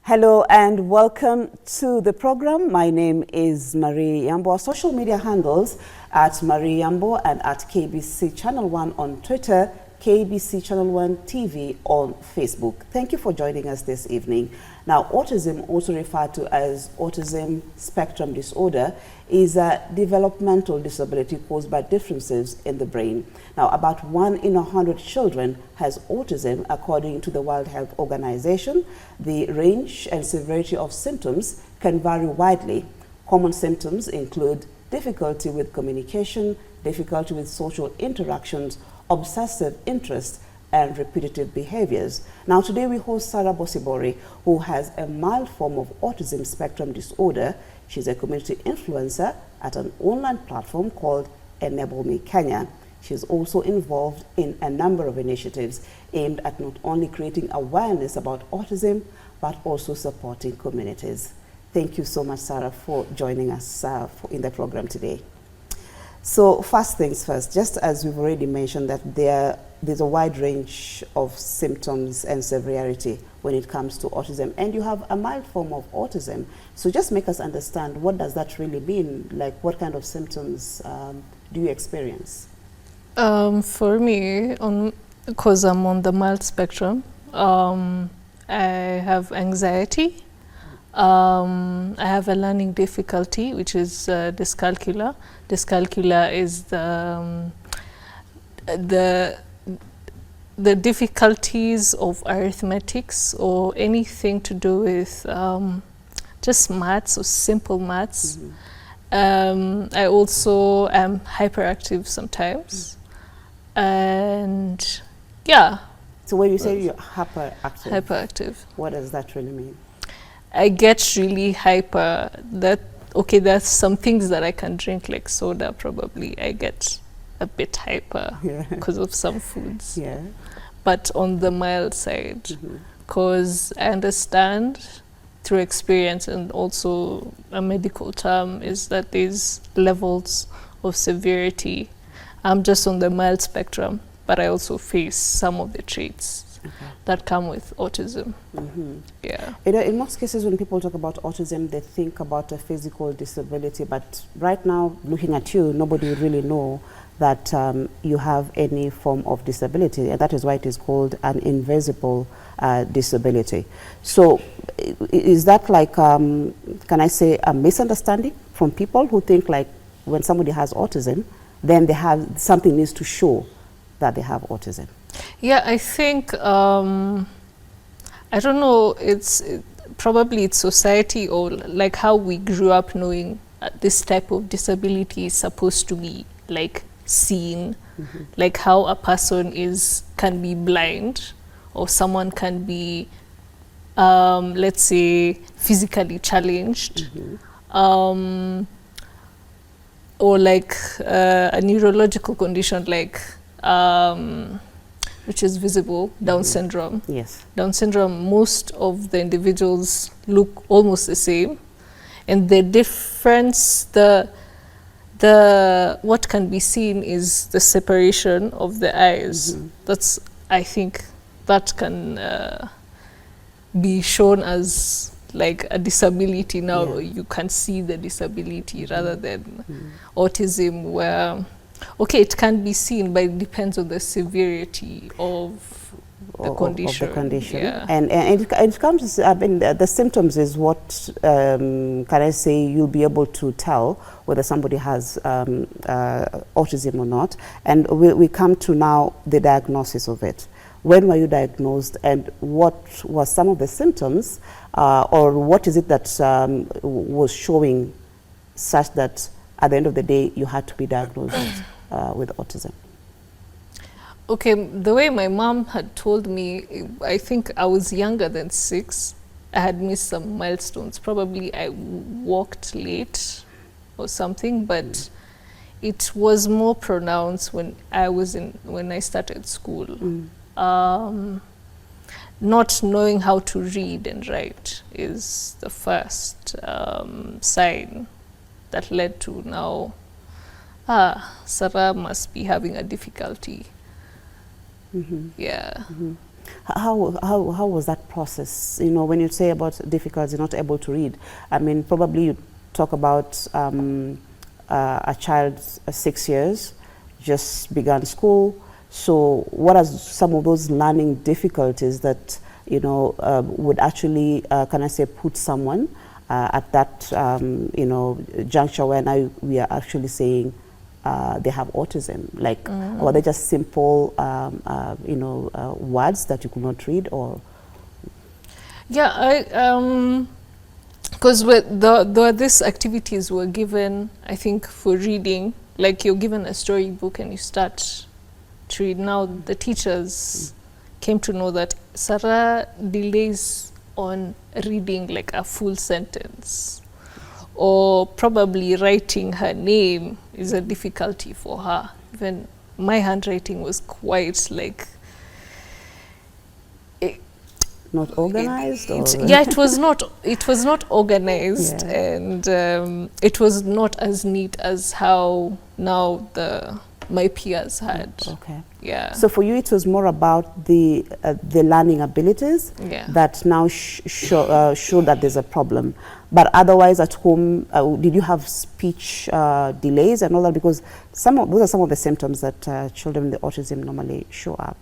Hello and welcome to the program. My name is Marie Yambo. Our social media handles at Marie Yambo and at KBC Channel 1 on Twitter, KBC Channel 1 TV on Facebook. Thank you for joining us this evening. Now, autism, also referred to as Autism Spectrum Disorder, is a developmental disability caused by differences in the brain. Now, about 1 in 100 children has autism, according to the World Health Organization. The range and severity of symptoms can vary widely. Common symptoms include difficulty with communication, difficulty with social interactions, obsessive interest, and repetitive behaviors. Now, today we host Sarah Bosibori, who has a mild form of autism spectrum disorder. She's a community influencer at an online platform called Enable Me Kenya. She's also involved in a number of initiatives aimed at not only creating awareness about autism, but also supporting communities. Thank you so much, Sarah, for joining us in the program today. So first things first, just as we've already mentioned that there's a wide range of symptoms and severity when it comes to autism, and you have a mild form of autism. So just make us understand, what does that really mean? Like, what kind of symptoms do you experience? For me, because I'm on the mild spectrum, I have anxiety. I have a learning difficulty, which is dyscalculia. Dyscalculia is the difficulties of arithmetics or anything to do with just maths or simple maths. I also am hyperactive sometimes. And yeah. So when you say you're hyperactive, what does that really mean? I get really hyper. There's some things that I can drink, like soda probably. I get a bit hyper because of some foods. Yeah. But on the mild side, because I understand through experience, and also a medical term is that there's levels of severity. I'm just on the mild spectrum, but I also face some of the traits that come with autism. Yeah. You know, in most cases when people talk about autism, they think about a physical disability, but right now, looking at you, nobody would really know that you have any form of disability, and that is why it is called an invisible disability. So is that like, can I say, a misunderstanding from people who think like when somebody has autism, then they have something needs to show that they have autism? Yeah, I think, I don't know, probably it's society or like how we grew up knowing this type of disability is supposed to be like seen, like how a person can be blind, or someone can be, let's say, physically challenged, or like a neurological condition like which is visible, Down syndrome. Yes. Down syndrome, most of the individuals look almost the same. And the difference, what can be seen is the separation of the eyes. That's, I think, that can be shown as like a disability now. You can see the disability rather than autism, where it can be seen, but it depends on the severity of the condition. Yeah. And it comes, I mean, the symptoms is what, can I say, you'll be able to tell whether somebody has autism or not. And we come to now the diagnosis of it. When were you diagnosed, and what was some of the symptoms, or what is it that was showing such that at the end of the day you had to be diagnosed with autism? Okay, the way my mom had told me, I think I was younger than 6. I had missed some milestones. Probably I walked late or something, but it was more pronounced when I started school. Not knowing how to read and write is the first sign that led to now, Sarah must be having a difficulty. Yeah. How was that process? You know, when you say about difficulty, not able to read, I mean, probably you talk about a child 6 years, just began school. So what are some of those learning difficulties that, you know, would actually, can I say, put someone at that, you know, juncture where now we are actually saying they have autism? Like, were they just simple, you know, words that you could not read, or? Yeah, because these activities were given, I think, for reading, like you're given a storybook and you start to read. Now the teachers came to know that Sarah delays on reading like a full sentence, or probably writing her name is a difficulty for her. Even my handwriting was quite like, not organized? Yeah, it was not organized, Yeah. and it was not as neat as how now my peers had. Okay. Yeah. So for you, it was more about the learning abilities that now show that there's a problem. But otherwise, at home, did you have speech delays and all that? Because those are some of the symptoms that children with autism normally show up.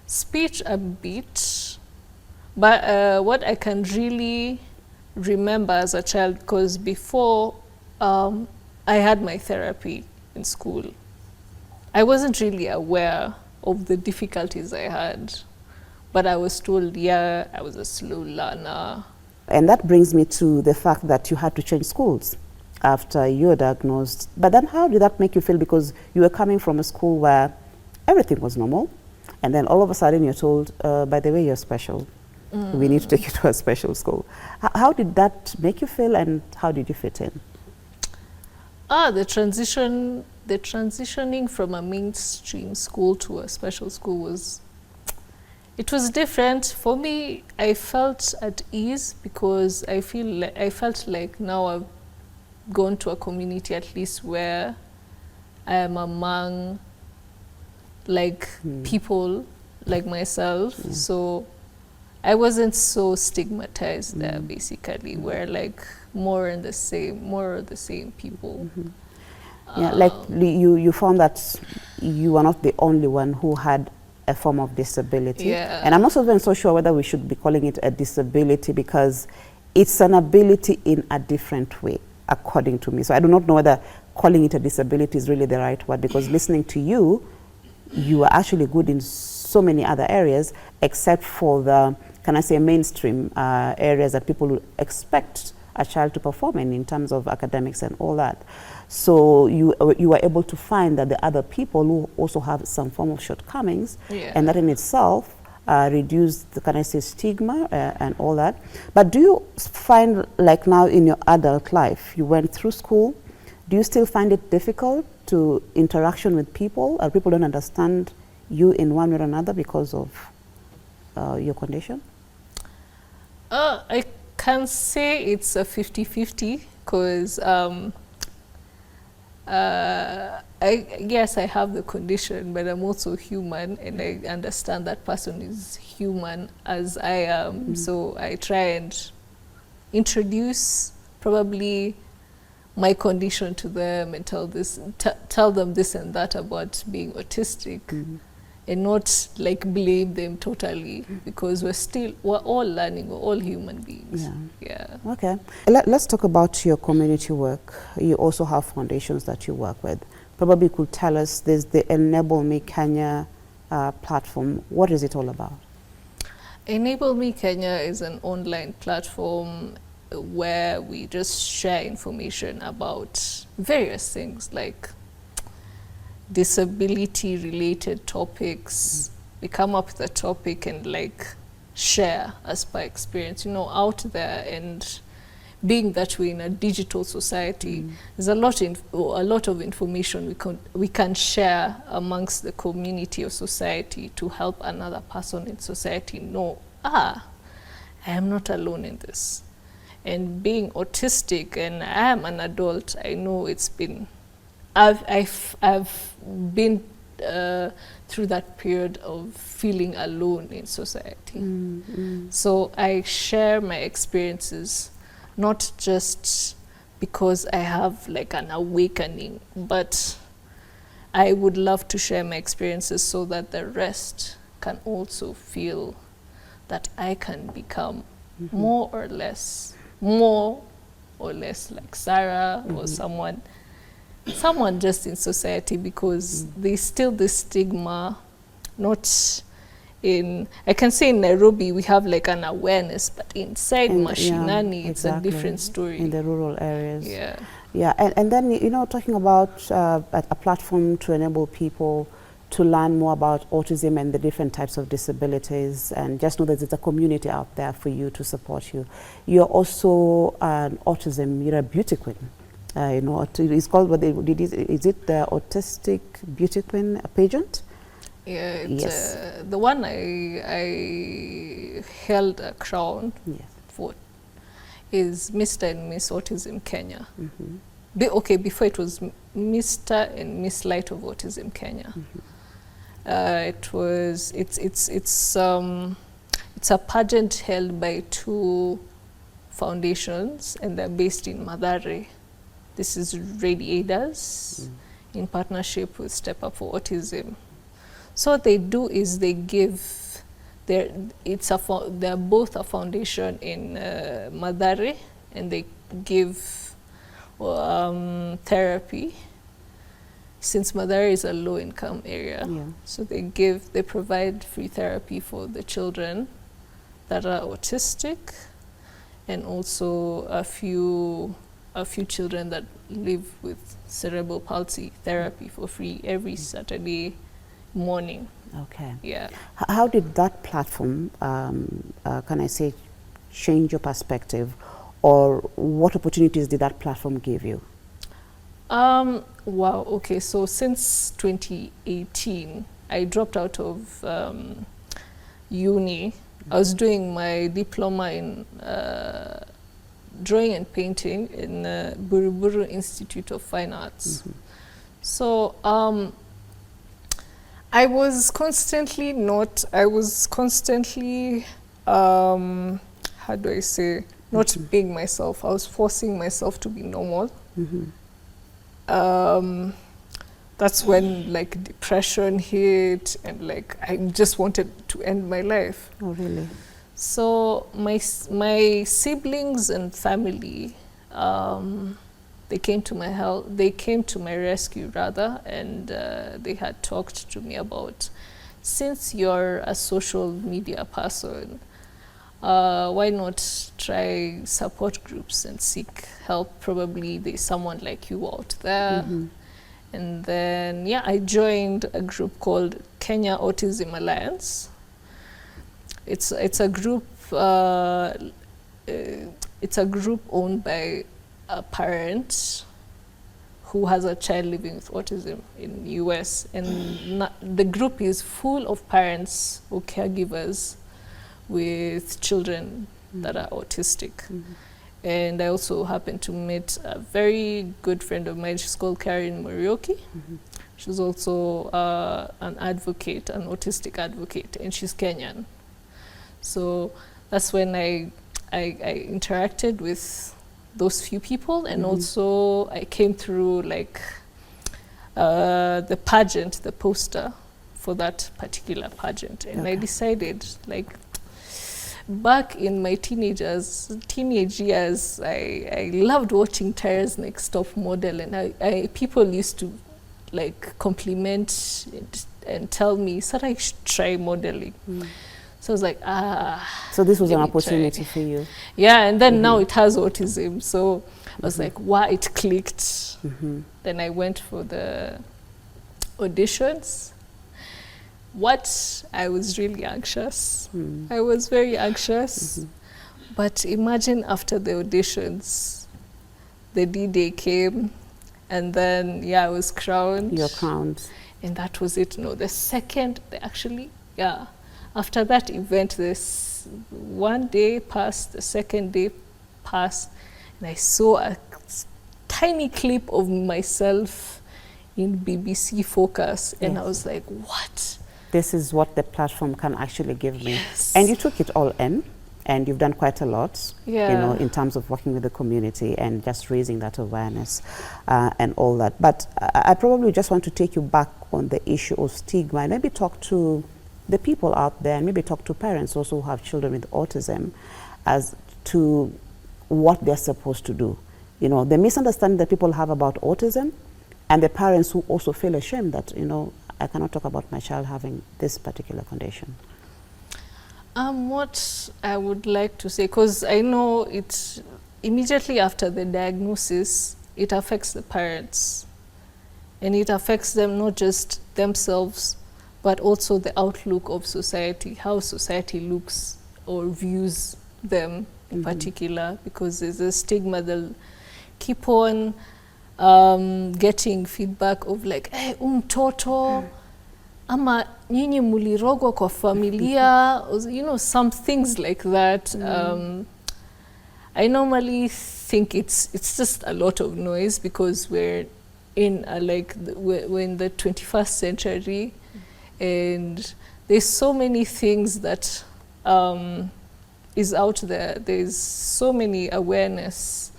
Speech a bit, but what I can really remember as a child, because before I had my therapy in school, I wasn't really aware of the difficulties I had, but I was told, yeah, I was a slow learner. And that brings me to the fact that you had to change schools after you were diagnosed. But then how did that make you feel? Because you were coming from a school where everything was normal, and then all of a sudden you're told, by the way, you're special. We need to take you to a special school. How did that make you feel, and how did you fit in? The transitioning from a mainstream school to a special school was different. For me, I felt at ease because I felt like now I've gone to a community at least where I am among like people like myself. So I wasn't so stigmatized there, basically. We're like more of the same people. Yeah, like you found that you were not the only one who had a form of disability. Yeah. And I'm not even so sure whether we should be calling it a disability, because it's an ability in a different way, according to me. So I do not know whether calling it a disability is really the right word, because listening to you, you are actually good in so many other areas, except for the, can I say, mainstream areas that people would expect a child to perform in terms of academics and all that. So you were able to find that the other people who also have some form of shortcomings, and that in itself reduced the, can I say, stigma and all that. But do you find, like now in your adult life, you went through school, do you still find it difficult to interaction with people, or people don't understand you in one way or another because of your condition? I can say it's a 50-50, because yes, I have the condition, but I'm also human, and I understand that person is human as I am. So I try and introduce probably my condition to them and tell them this and that about being autistic, and not like blame them totally, because we're all learning, we're all human beings. Yeah. Okay. Let's talk about your community work. You also have foundations that you work with. Probably could tell us, there's the Enable Me Kenya platform. What is it all about? Enable Me Kenya is an online platform where we just share information about various things like disability related topics. We come up with a topic and like share as per experience, you know, out there. And being that we're in a digital society, there's a lot of information we can share amongst the community of society to help another person in society know, I am not alone in this. And being autistic, and I am an adult, I know it's been, I've been through that period of feeling alone in society. So I share my experiences, not just because I have like an awakening, but I would love to share my experiences so that the rest can also feel that I can become more or less like Sarah or someone just in society, because there's still this stigma, not in, I can say in Nairobi we have like an awareness, but inside Mashinani it's a different story. In the rural areas. Yeah. Yeah, and then, you know, talking about a platform to enable people to learn more about autism and the different types of disabilities, and just know that there's a community out there for you to support you. You're also an autism, you're a beauty queen. You know, it's called, what is it the Autistic Beauty Queen pageant? Yeah, yes. The one I held a crown for is Mr. and Miss Autism Kenya. Before it was Mr. and Miss Light of Autism Kenya. It's a pageant held by two foundations, and they're based in Mathare. This is Radiators in partnership with Step Up for Autism. So what they do is they give, they're both a foundation in Mathare, and they give therapy, since Mathare is a low-income area. So they provide free therapy for the children that are autistic, and also a few children that live with cerebral palsy, therapy for free every Saturday morning. Okay. Yeah. How did that platform, can I say, change your perspective, or what opportunities did that platform give you? Wow, okay, so since 2018, I dropped out of uni. I was doing my diploma in drawing and painting in Buruburu Institute of Fine Arts. So I was constantly how do I say, not being myself. I was forcing myself to be normal. That's when like depression hit, and like I just wanted to end my life. Oh, really? So my siblings and family, they came to my rescue rather, and they had talked to me about, since you're a social media person, why not try support groups and seek help? Probably there's someone like you out there. And then, yeah, I joined a group called Kenya Autism Alliance. It's a group owned by a parent who has a child living with autism in the US, and the group is full of parents or caregivers with children that are autistic. And I also happened to meet a very good friend of mine. She's called Karen Morioki. She's also an advocate, an autistic advocate, and she's Kenyan. So that's when I interacted with those few people, and also I came through like the pageant, the poster for that particular pageant, and I decided, like, back in my teenage years, I loved watching Tara's Next Top Model, and people used to like compliment and tell me, Sarah, you should try modeling. So I was like, so this was an opportunity for you. Yeah, and then now it has autism, so I was like, wow, it clicked. Then I went for the auditions. I was really anxious. I was very anxious. But imagine after the auditions, the D-Day came, and then, yeah, I was crowned. You're crowned. And that was it. No, after that event, this one day passed, the second day passed, and I saw a tiny clip of myself in BBC Focus, and Yes. I was like, what? This is what the platform can actually give me. Yes. And you took it all in, and you've done quite a lot, Yeah. you know, in terms of working with the community and just raising that awareness and all that. But I probably just want to take you back on the issue of stigma and maybe talk to the people out there and maybe talk to parents also who have children with autism as to what they're supposed to do. You know, the misunderstanding that people have about autism, and the parents who also feel ashamed that, you know, I cannot talk about my child having this particular condition. What I would like to say, because I know it's immediately after the diagnosis, it affects the parents. And it affects them, not just themselves, but also the outlook of society, how society looks or views them in particular, because there's a stigma. They'll keep on getting feedback of like, hey, mtoto, ama nyinyi mulirogwa kwa familia, you know, some things like that. I normally think it's just a lot of noise because we're in we're in the 21st century, and there's so many things that is out there. There's so many awareness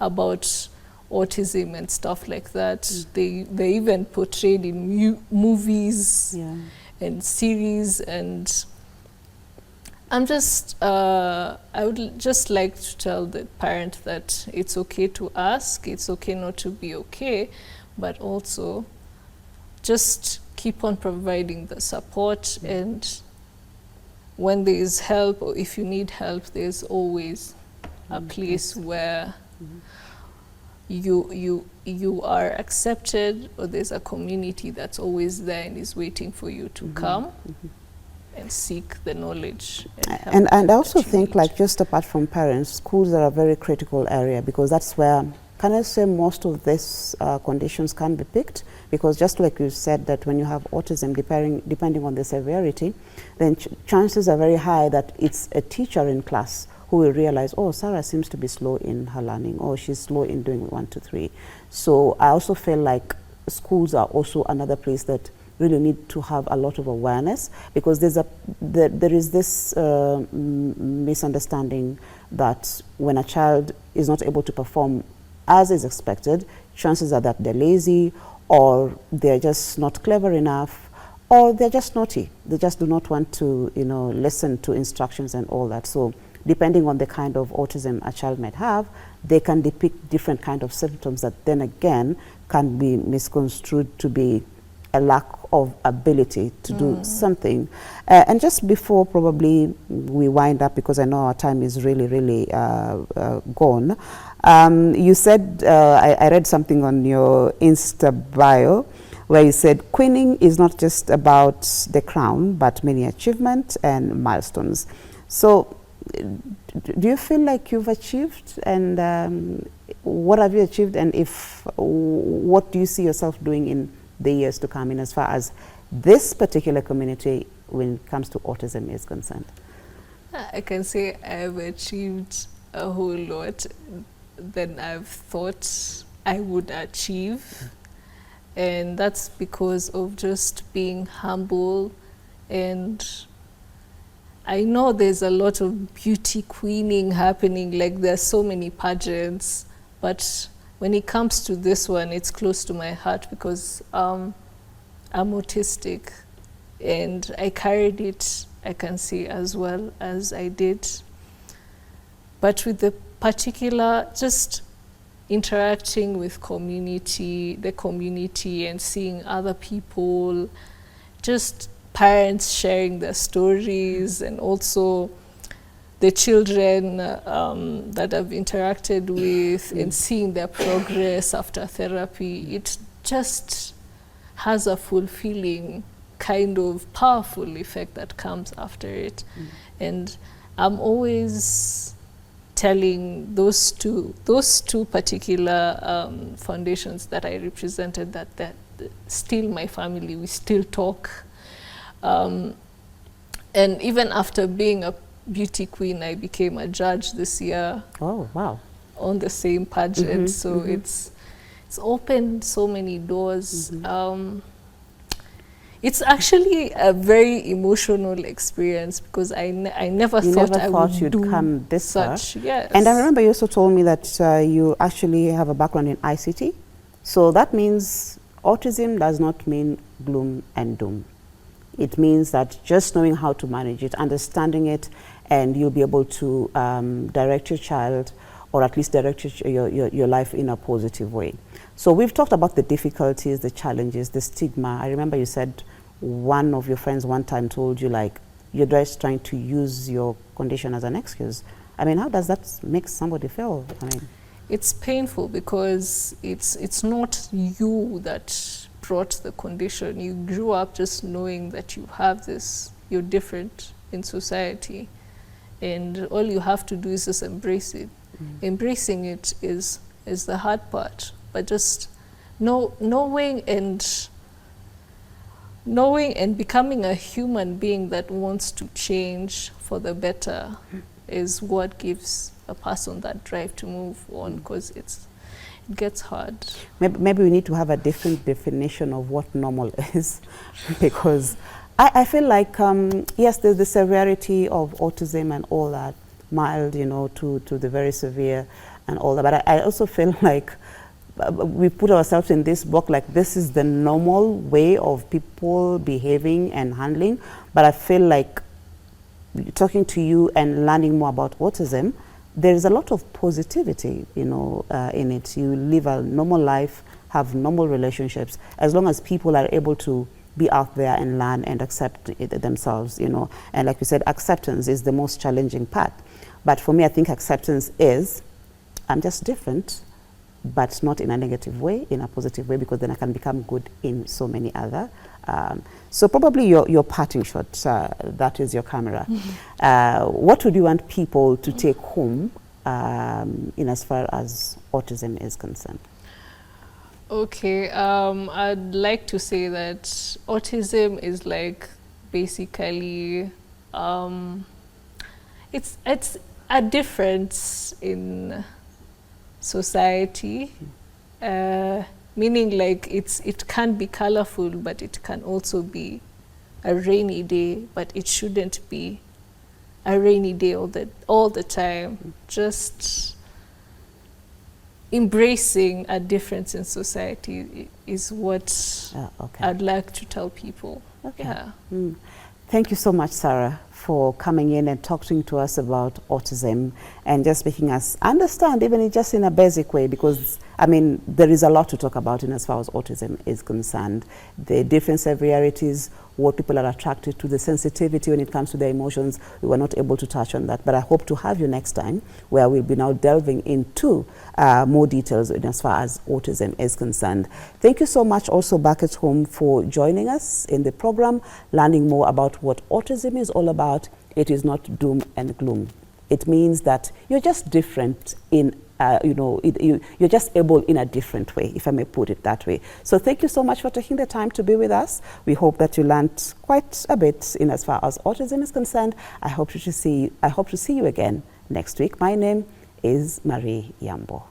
about autism and stuff like that. They even portrayed in movies and series, and I'm just I would just like to tell the parent that it's okay to ask, it's okay not to be okay, but also just keep on providing the support, and when there is help, or if you need help, there's always a place where you are accepted, or there's a community that's always there and is waiting for you to come and seek the knowledge. And I also think, like, just apart from parents, schools are a very critical area, because that's where, can I say, most of these conditions can be picked, because just like you said, that when you have autism, depending on the severity, then chances are very high that it's a teacher in class who will realize, oh, Sarah seems to be slow in her learning, or she's slow in doing 1, 2, 3. So I also feel like schools are also another place that really need to have a lot of awareness, because there is this misunderstanding that when a child is not able to perform as is expected, chances are that they're lazy, or they're just not clever enough, or they're just naughty. They just do not want to, you know, listen to instructions and all that. So depending on the kind of autism a child might have, they can depict different kind of symptoms that then again can be misconstrued to be a lack of ability to do something. And just before probably we wind up, because I know our time is really, really gone, you said, I read something on your Insta bio, where you said queening is not just about the crown, but many achievements and milestones. So do you feel like you've achieved, and what have you achieved, and what do you see yourself doing in the years to come, in as far as this particular community when it comes to autism is concerned? I can say I've achieved a whole lot than I've thought I would achieve, and that's because of just being humble. And I know there's a lot of beauty queening happening, like there's so many pageants, but when it comes to this one, it's close to my heart, because I'm autistic, and I carried it, I can say, as well as I did. But with the particular, just interacting with the community, and seeing other people, just parents sharing their stories, and also the children that I've interacted with, and seeing their progress after therapy, it just has a fulfilling, kind of powerful effect that comes after it. And I'm always telling those two particular foundations that I represented that still my family, we still talk. And even after being a beauty queen, I became a judge this year. Oh, wow. On the same pageant. So it's it's opened so many doors. It's actually a very emotional experience because I never thought I would you'd do come this far. such. Yes. And I remember you also told me that you actually have a background in ICT. So that means autism does not mean gloom and doom. It means that just knowing how to manage it, understanding it, and you'll be able to direct your child, or at least direct your life in a positive way. So we've talked about the difficulties, the challenges, the stigma. I remember you said one of your friends one time told you, like, you're just trying to use your condition as an excuse. I mean, how does that make somebody feel? I mean, it's painful because it's not you that brought the condition. You grew up just knowing that you have this, you're different in society, and all you have to do is just embrace it. Embracing it is the hard part, but just knowing and becoming a human being that wants to change for the better is what gives a person that drive to move on, because it gets hard. Maybe we need to have a different definition of what normal is, because I feel like, yes, there's the severity of autism and all that, mild, you know, to the very severe and all that, but I also feel like we put ourselves in this box, like this is the normal way of people behaving and handling. But I feel like talking to you and learning more about autism, there is a lot of positivity, you know, in it. You live a normal life, have normal relationships, as long as people are able to be out there and learn and accept it themselves, you know. And like you said, acceptance is the most challenging part. But for me, I think acceptance is, I'm just different, but not in a negative way, in a positive way, because then I can become good in so many other. So probably your parting shot, that is your camera. What would you want people to take home in as far as autism is concerned? Okay, I'd like to say that autism is like basically, it's a difference in society, meaning like it can be colorful, but it can also be a rainy day, but it shouldn't be a rainy day all the time. Just embracing a difference in society is what I'd like to tell people. Okay. Yeah. Thank you so much, Sarah, for coming in and talking to us about autism and just making us understand, even just in a basic way, because I mean, there is a lot to talk about in as far as autism is concerned. The different severities, what people are attracted to, the sensitivity when it comes to their emotions. We were not able to touch on that, but I hope to have you next time, where we'll be now delving into more details in as far as autism is concerned. Thank you so much also back at home for joining us in the program, learning more about what autism is all about. It is not doom and gloom. It means that you're just different in you're just able in a different way, if I may put it that way. So thank you so much for taking the time to be with us. We hope that you learned quite a bit in as far as autism is concerned. I hope to see you again next week. My name is Marie Yambo.